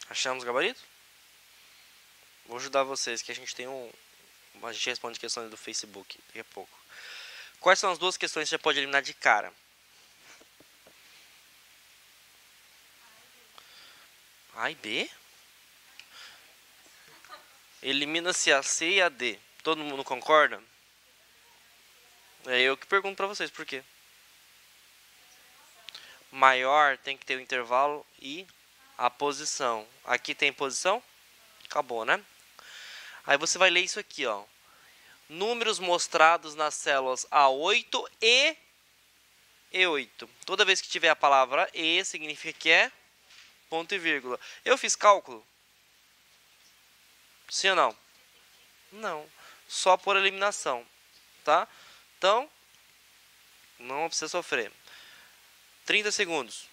Achamos o gabarito? Vou ajudar vocês, que a gente tem a gente responde questões do Facebook daqui a pouco. Quais são as duas questões que você pode eliminar de cara? A e B? Elimina-se a C e a D. Todo mundo concorda? É eu que pergunto pra vocês por quê. Maior tem que ter o intervalo e a posição. Aqui tem posição? Acabou, né? Aí você vai ler isso aqui, ó. Números mostrados nas células A8 e E8. Toda vez que tiver a palavra E, significa que é ponto e vírgula. Eu fiz cálculo? Sim ou não? Não. Só por eliminação. Tá? Então, não precisa sofrer. 30 segundos.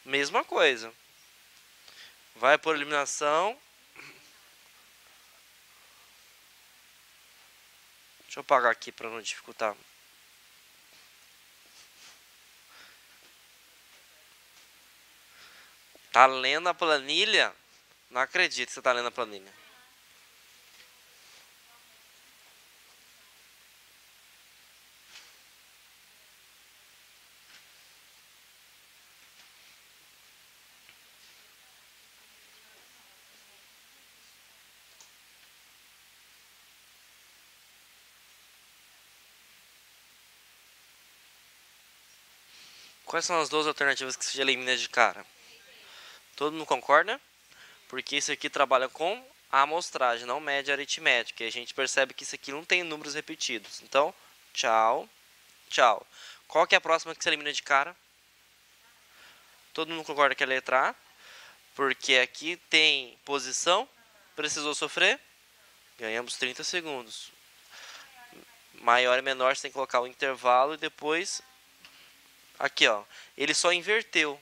Mesma coisa. Vai por eliminação. Deixa eu apagar aqui para não dificultar. Tá lendo a planilha? Não acredito que você tá lendo a planilha. Quais são as duas alternativas que você elimina de cara? Todo mundo concorda? Porque isso aqui trabalha com a amostragem, não mede aritmética. E a gente percebe que isso aqui não tem números repetidos. Então, tchau, tchau. Qual que é a próxima que você elimina de cara? Todo mundo concorda que é a letra A? Porque aqui tem posição. Precisou sofrer? Ganhamos 30 segundos. Maior e menor, você tem que colocar o intervalo e depois... Aqui, ó. Ele só inverteu.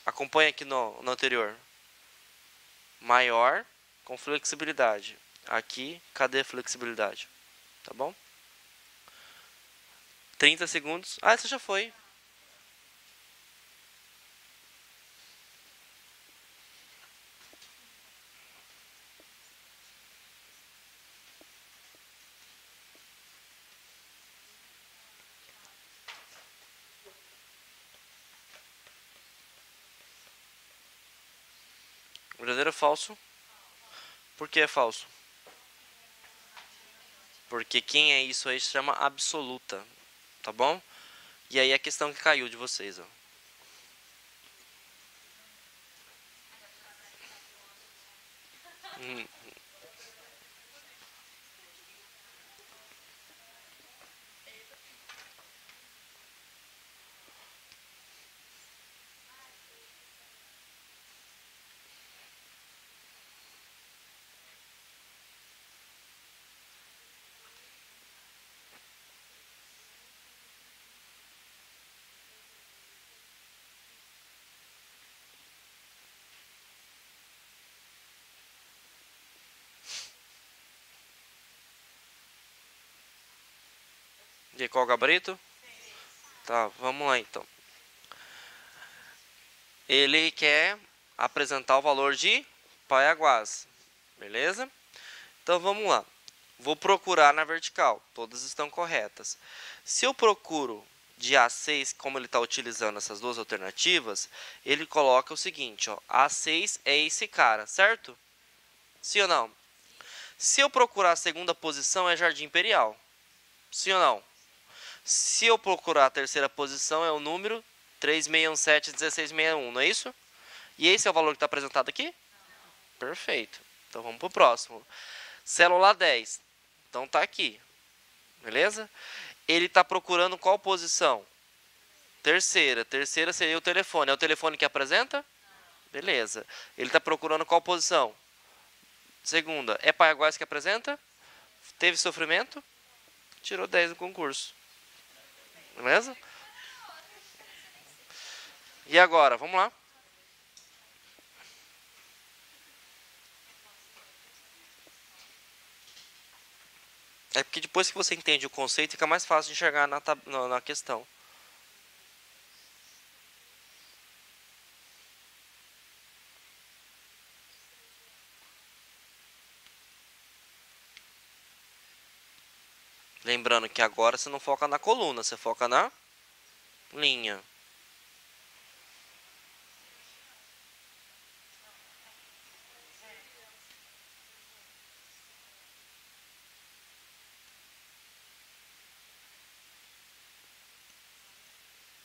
Acompanha aqui no anterior. Maior com flexibilidade. Aqui, cadê a flexibilidade? Tá bom? 30 segundos. Ah, essa já foi. Verdadeiro ou falso? Por que é falso? Porque quem é isso aí se chama absoluta. Tá bom? E aí a questão que caiu de vocês, ó. E qual o gabarito? Tá, vamos lá então. Ele quer apresentar o valor de Paiaguás. Beleza? Então vamos lá. Vou procurar na vertical. Todas estão corretas. Se eu procuro de A6, como ele está utilizando essas duas alternativas, ele coloca o seguinte, ó, A6 é esse cara, certo? Sim ou não? Se eu procurar a segunda posição, é Jardim Imperial. Sim ou não? Se eu procurar a terceira posição, é o número 36171661, não é isso? E esse é o valor que está apresentado aqui? Perfeito. Então vamos para o próximo. Célula 10. Então está aqui. Beleza? Ele está procurando qual posição? Terceira. Terceira seria o telefone. É o telefone que apresenta? Beleza. Ele está procurando qual posição? Segunda. É Paiaguás que apresenta? Teve sofrimento? Tirou 10 no concurso. Beleza? E agora? Vamos lá. É porque depois que você entende o conceito, fica mais fácil de enxergar na questão. Lembrando que agora você não foca na coluna, você foca na linha.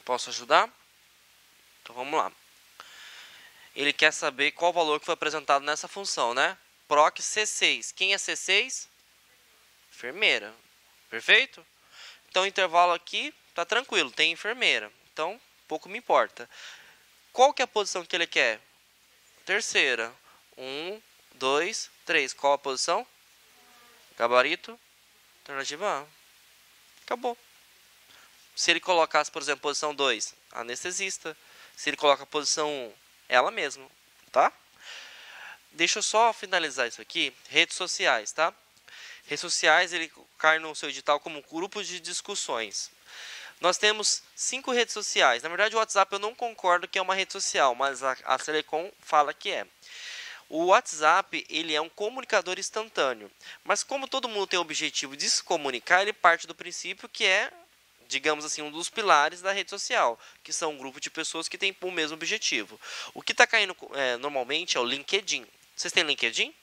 Posso ajudar? Então vamos lá. Ele quer saber qual valor que foi apresentado nessa função, né? Proc C6. Quem é C6? Enfermeira. Perfeito? Então o intervalo aqui tá tranquilo, tem enfermeira. Então pouco me importa. Qual que é a posição que ele quer? Terceira. 1, 2, 3. Qual a posição? Gabarito. Alternativa A. Acabou. Se ele colocasse, por exemplo, posição 2, anestesista. Se ele coloca a posição 1, ela mesma, tá? Deixa eu só finalizar isso aqui. Redes sociais, tá? Redes sociais, ele cai no seu edital como grupos de discussões. Nós temos 5 redes sociais. Na verdade, o WhatsApp eu não concordo que é uma rede social, mas a Celecom fala que é. O WhatsApp, ele é um comunicador instantâneo. Mas como todo mundo tem o objetivo de se comunicar, ele parte do princípio que é, digamos assim, um dos pilares da rede social, que são um grupo de pessoas que têm o mesmo objetivo. O que está caindo normalmente é o LinkedIn. Vocês têm LinkedIn?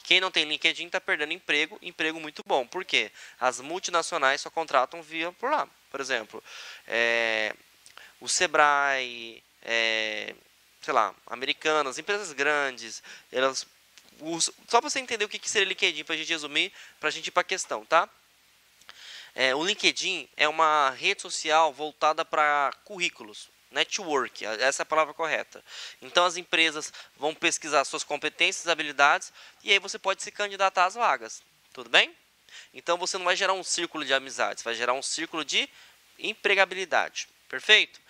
Quem não tem LinkedIn está perdendo emprego, emprego muito bom. Por quê? As multinacionais só contratam via por lá. Por exemplo, o Sebrae, sei lá, Americanas, empresas grandes, elas só para você entender o que seria LinkedIn, para a gente resumir, para a gente ir para a questão, tá? O LinkedIn é uma rede social voltada para currículos, network, essa é a palavra correta. Então as empresas vão pesquisar suas competências, habilidades, e aí você pode se candidatar às vagas, tudo bem? Então você não vai gerar um círculo de amizades, vai gerar um círculo de empregabilidade, perfeito?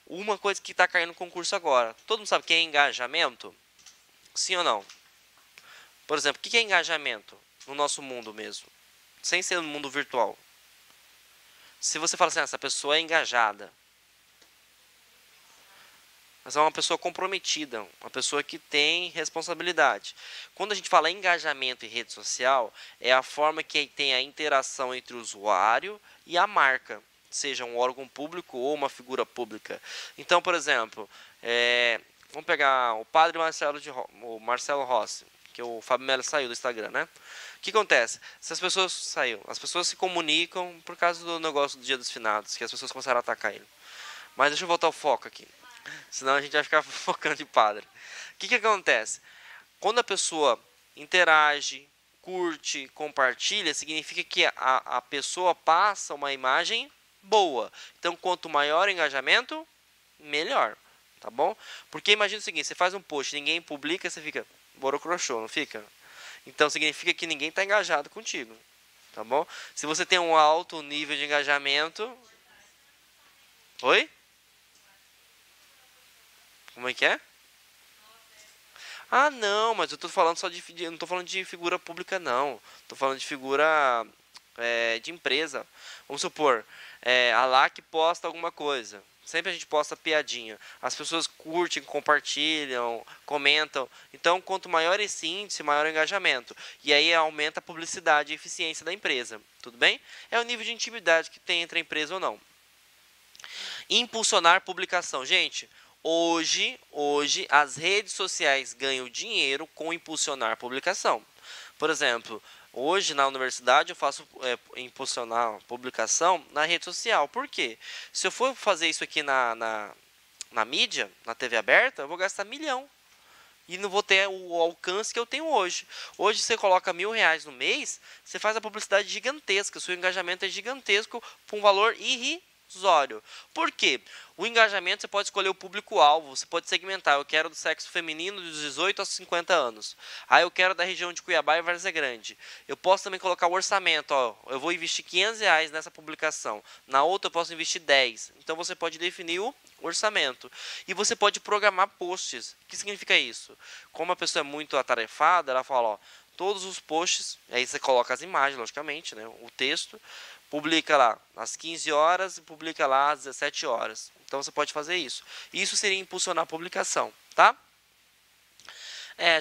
Uma coisa que está caindo no concurso agora, todo mundo sabe o que é engajamento? Sim ou não? Por exemplo, o que é engajamento no nosso mundo mesmo? Sem ser no mundo virtual. Se você fala assim, essa pessoa é engajada, mas é uma pessoa comprometida, uma pessoa que tem responsabilidade. Quando a gente fala engajamento em rede social, é a forma que tem a interação entre o usuário e a marca, seja um órgão público ou uma figura pública. Então, por exemplo, vamos pegar o padre o Marcelo Rossi, que o Fábio Melo saiu do Instagram, né? O que acontece? Se as pessoas se comunicam por causa do negócio do Dia dos Finados, que as pessoas começaram a atacar ele. Mas deixa eu voltar ao foco aqui. Senão a gente vai ficar focando em padre. O que acontece? Quando a pessoa interage, curte, compartilha, significa que a pessoa passa uma imagem boa. Então, quanto maior o engajamento, melhor. Tá bom? Porque imagina o seguinte, você faz um post, ninguém publica, você fica borocrochô, não fica? Então, significa que ninguém está engajado contigo. Tá bom? Se você tem um alto nível de engajamento... Oi? Como é que é? Ah, não, mas eu tô falando só eu não tô falando de figura pública, não. Tô falando de figura de empresa. Vamos supor, a LAC posta alguma coisa. Sempre a gente posta piadinha. As pessoas curtem, compartilham, comentam. Então, quanto maior esse índice, maior o engajamento. E aí aumenta a publicidade e a eficiência da empresa. Tudo bem? É o nível de intimidade que tem entre a empresa ou não. Impulsionar publicação. Gente, hoje as redes sociais ganham dinheiro com impulsionar publicação. Por exemplo, hoje na universidade eu faço impulsionar publicação na rede social. Por quê? Se eu for fazer isso aqui na mídia, na TV aberta, eu vou gastar 1 milhão. E não vou ter o alcance que eu tenho hoje. Hoje você coloca R$ 1.000 no mês, você faz a publicidade gigantesca, seu engajamento é gigantesco por um valor irrisório. Por quê? O engajamento você pode escolher o público-alvo, você pode segmentar. Eu quero do sexo feminino dos 18 aos 50 anos. Eu quero da região de Cuiabá e Várzea Grande. Eu posso também colocar o orçamento. Ó, eu vou investir R$ 500 nessa publicação. Na outra eu posso investir 10. Então você pode definir o orçamento. E você pode programar posts. O que significa isso? Como a pessoa é muito atarefada, ela fala, ó, todos os posts, aí você coloca as imagens, logicamente, né, o texto, publica lá às 15 horas e publica lá às 17 horas. Então você pode fazer isso. Isso seria impulsionar a publicação, tá?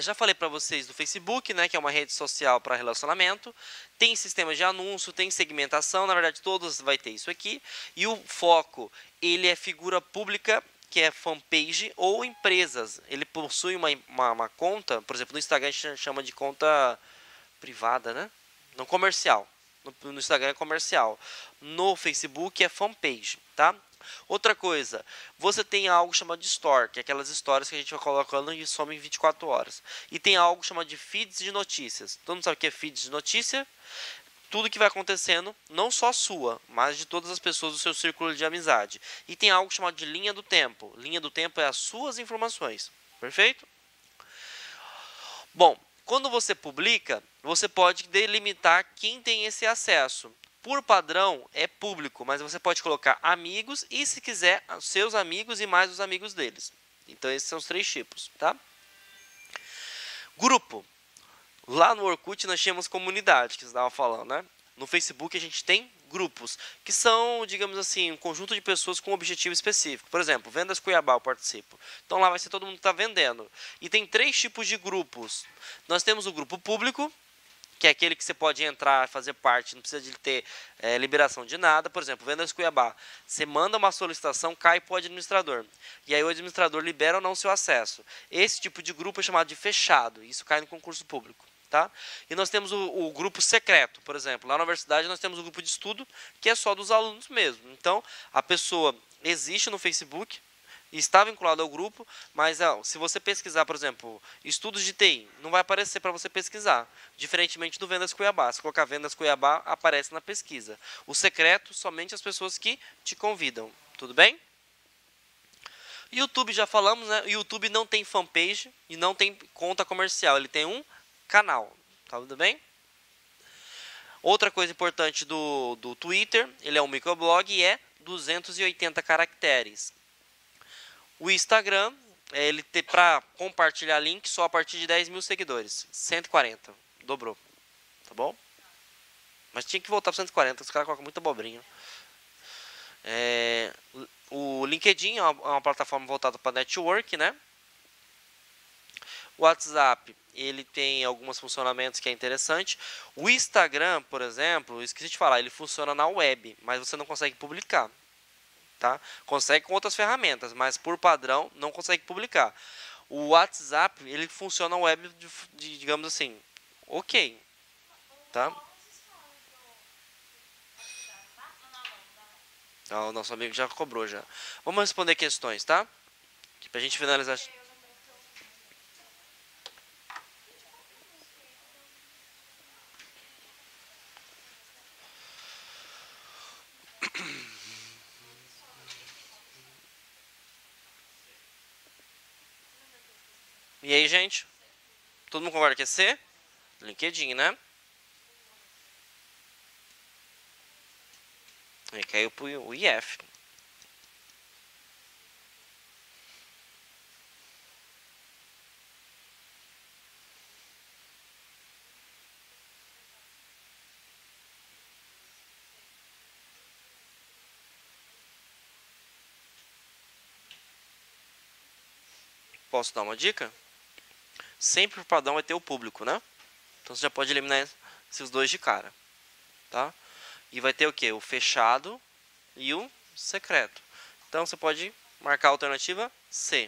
Já falei para vocês do Facebook, né, que é uma rede social para relacionamento. Tem sistema de anúncio, tem segmentação, na verdade todos vai ter isso aqui. E o foco, ele é figura pública, que é fanpage ou empresas. Ele possui uma conta, por exemplo, no Instagram a gente chama de conta privada, né? Não comercial. No Instagram é comercial. No Facebook é fanpage, tá? Outra coisa, você tem algo chamado de Store, que é aquelas histórias que a gente vai colocando e some em 24 horas. E tem algo chamado de feeds de notícias. Todo mundo sabe o que é feeds de notícia? Tudo que vai acontecendo, não só sua, mas de todas as pessoas do seu círculo de amizade. E tem algo chamado de linha do tempo. Linha do tempo é as suas informações. Perfeito? Bom, quando você publica, você pode delimitar quem tem esse acesso. Por padrão, é público, mas você pode colocar amigos e, se quiser, seus amigos e mais os amigos deles. Então, esses são os 3 tipos, tá? Grupo. Lá no Orkut nós tínhamos comunidade, que você estava falando, né? No Facebook a gente tem grupos, que são, digamos assim, um conjunto de pessoas com um objetivo específico. Por exemplo, Vendas Cuiabá eu participo. Então lá vai ser todo mundo que está vendendo. E tem 3 tipos de grupos. Nós temos o grupo público, que é aquele que você pode entrar, fazer parte, não precisa de ter liberação de nada. Por exemplo, Vendas Cuiabá, você manda uma solicitação, cai para o administrador. E aí o administrador libera ou não o seu acesso. Esse tipo de grupo é chamado de fechado, isso cai no concurso público. Tá? E nós temos o grupo secreto, por exemplo. Lá na universidade nós temos o grupo de estudo, que é só dos alunos mesmo. Então, a pessoa existe no Facebook, está vinculado ao grupo, mas se você pesquisar, por exemplo, estudos de TI, não vai aparecer para você pesquisar, diferentemente do Vendas Cuiabá. Se colocar Vendas Cuiabá, aparece na pesquisa. O secreto, somente as pessoas que te convidam. Tudo bem? YouTube, já falamos, né? O YouTube não tem fanpage e não tem conta comercial, ele tem um canal. Tá tudo bem? Outra coisa importante do Twitter, ele é um microblog e é 280 caracteres. O Instagram, ele tem para compartilhar link só a partir de 10 mil seguidores. 140, dobrou. Tá bom? Mas tinha que voltar para 140, os caras colocam muita abobrinha. O LinkedIn é uma plataforma voltada para network, né? O WhatsApp, ele tem alguns funcionamentos que é interessante. O Instagram, por exemplo, esqueci de falar, ele funciona na web, mas você não consegue publicar. Tá? Consegue com outras ferramentas, mas por padrão não consegue publicar. O WhatsApp, ele funciona na web, digamos assim, ok. Tá? O nosso amigo já cobrou já. Vamos responder questões, tá? Pra gente finalizar. E aí, gente? Todo mundo concorda que é C? LinkedIn, né? E caiu pro IF. Posso dar uma dica? Sempre o padrão vai ter o público, né? Então você já pode eliminar esses 2 de cara, tá? E vai ter o que? O fechado e o secreto. Então você pode marcar a alternativa C.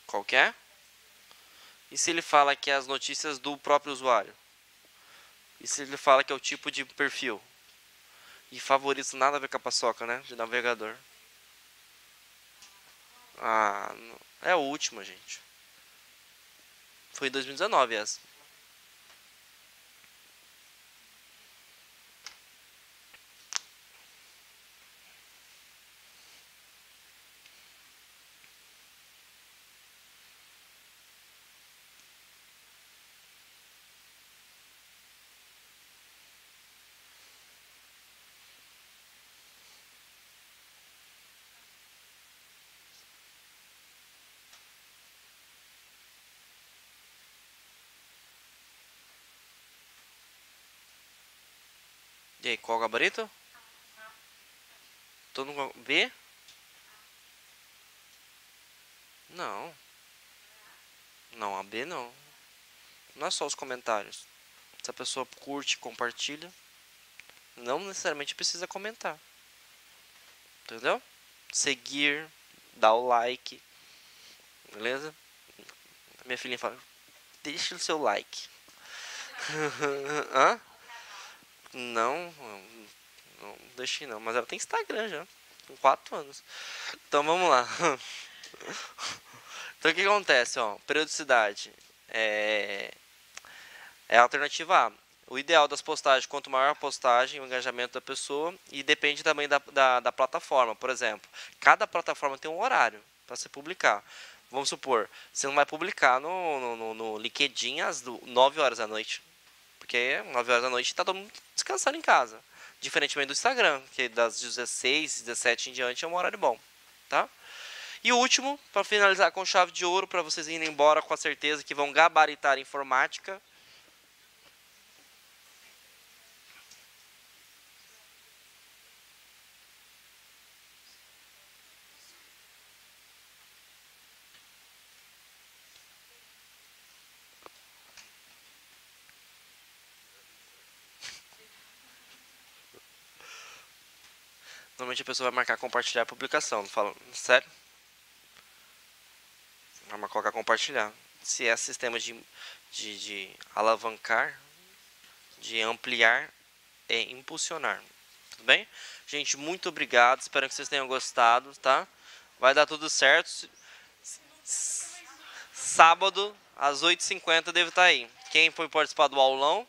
Qual que é? E se ele fala que é as notícias do próprio usuário? E se ele fala que é o tipo de perfil? E favoritos nada a ver com a paçoca, né? De navegador. Ah, é a última, gente. Foi em 2019 essa. E aí, qual o gabarito? Todo mundo B? Não. Não, a B não. Não é só os comentários. Se a pessoa curte, compartilha, não necessariamente precisa comentar. Entendeu? Seguir, dar o like. Beleza? Minha filhinha fala, deixa o seu like. Hã? Não, não deixei não. Mas ela tem Instagram já. Com 4 anos. Então vamos lá. Então o que acontece, ó? Periodicidade. É a alternativa A. O ideal das postagens, quanto maior a postagem, o engajamento da pessoa, e depende também da plataforma. Por exemplo, cada plataforma tem um horário para se publicar. Vamos supor, você não vai publicar no LinkedIn às 9 horas da noite. Porque 9 horas da noite está todo mundo descansando em casa. Diferentemente do Instagram, que das 16, 17 em diante é um horário bom. Tá? E o último, para finalizar com chave de ouro, para vocês irem embora com a certeza que vão gabaritar informática. Normalmente a pessoa vai marcar compartilhar a publicação. Não fala, sério? Vai colocar compartilhar. Se é sistema de alavancar, de ampliar e impulsionar. Tudo bem? Gente, muito obrigado. Espero que vocês tenham gostado, tá? Vai dar tudo certo. Sábado, às 8h50, devo estar aí. Quem foi participar do aulão,